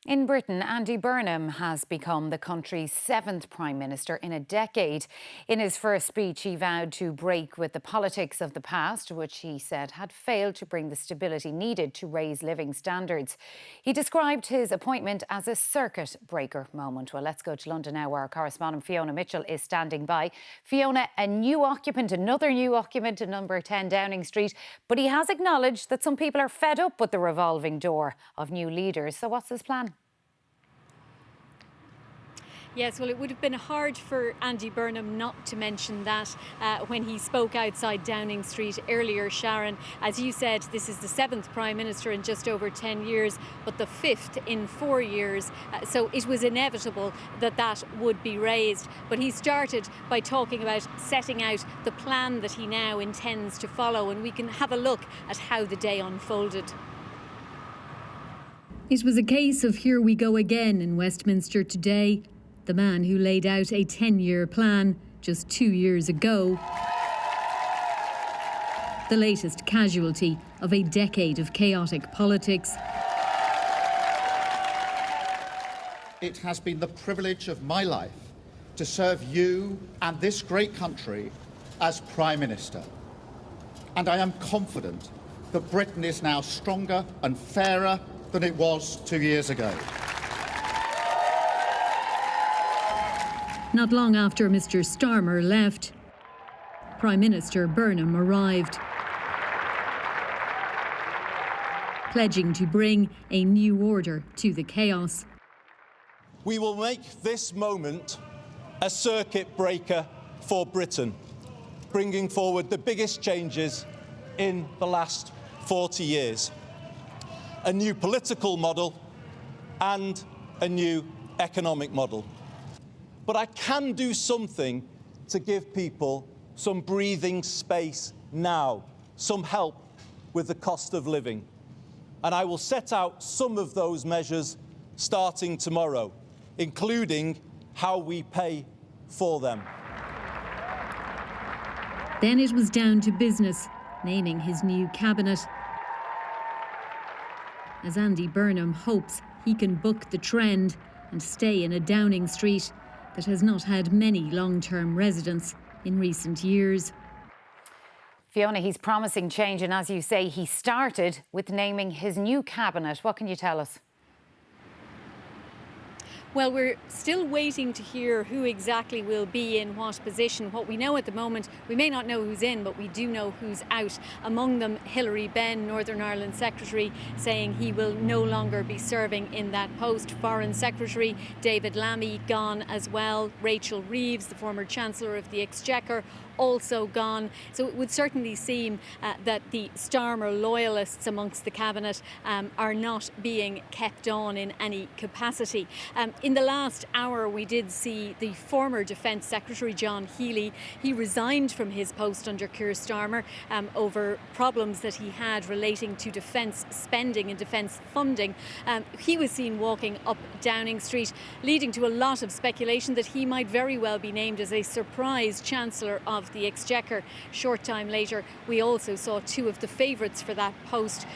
In Britain, Andy Burnham has become the country's seventh Prime Minister in a decade. In his first speech, he vowed to break with the politics of the past, which he said had failed to bring the stability needed to raise living standards. He described his appointment as a circuit breaker moment. Well, let's go to London now, where our correspondent Fiona Mitchell is standing by. Fiona, another new occupant at number 10 Downing Street, but he has acknowledged that some people are fed up with the revolving door of new leaders. So what's his plan? Yes, well, it would have been hard for Andy Burnham not to mention that when he spoke outside Downing Street earlier, Sharon. As you said, this is the seventh Prime Minister in just over 10 years, but the fifth in 4 years. So it was inevitable that that would be raised. But he started by talking about setting out the plan that he now intends to follow, and we can have a look at how the day unfolded. It was a case of here we go again in Westminster today. The man who laid out a 10-year plan just 2 years ago, the latest casualty of a decade of chaotic politics. It has been the privilege of my life to serve you and this great country as Prime Minister. And I am confident that Britain is now stronger and fairer than it was 2 years ago. Not long after Mr. Starmer left, Prime Minister Burnham arrived, pledging to bring a new order to the chaos. We will make this moment a circuit breaker for Britain, bringing forward the biggest changes in the last 40 years. A new political model and a new economic model. But I can do something to give people some breathing space now, some help with the cost of living. And I will set out some of those measures starting tomorrow, including how we pay for them. Then it was down to business, naming his new cabinet, as Andy Burnham hopes he can buck the trend and stay in a Downing Street that has not had many long-term residents in recent years. Fiona, he's promising change, and as you say, he started with naming his new cabinet. What can you tell us? Well, we're still waiting to hear who exactly will be in what position. What we know at the moment, we may not know who's in, but we do know who's out. Among them, Hilary Benn, Northern Ireland Secretary, saying he will no longer be serving in that post. Foreign Secretary David Lammy gone as well. Rachel Reeves, the former Chancellor of the Exchequer, also gone. So it would certainly seem that the Starmer loyalists amongst the cabinet are not being kept on in any capacity. In the last hour, we did see the former Defence Secretary, John Healey. He resigned from his post under Keir Starmer over problems that he had relating to defence spending and defence funding. He was seen walking up Downing Street, leading to a lot of speculation that he might very well be named as a surprise Chancellor of the Exchequer. Short time later, we also saw two of the favourites for that post,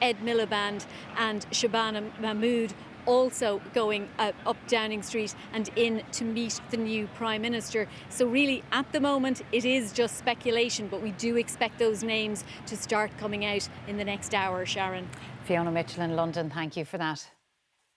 Ed Miliband and Shabana Mahmood, also going up Downing Street and in to meet the new Prime Minister. So really, at the moment, it is just speculation, but we do expect those names to start coming out in the next hour, Sharon. Fiona Mitchell in London, thank you for that.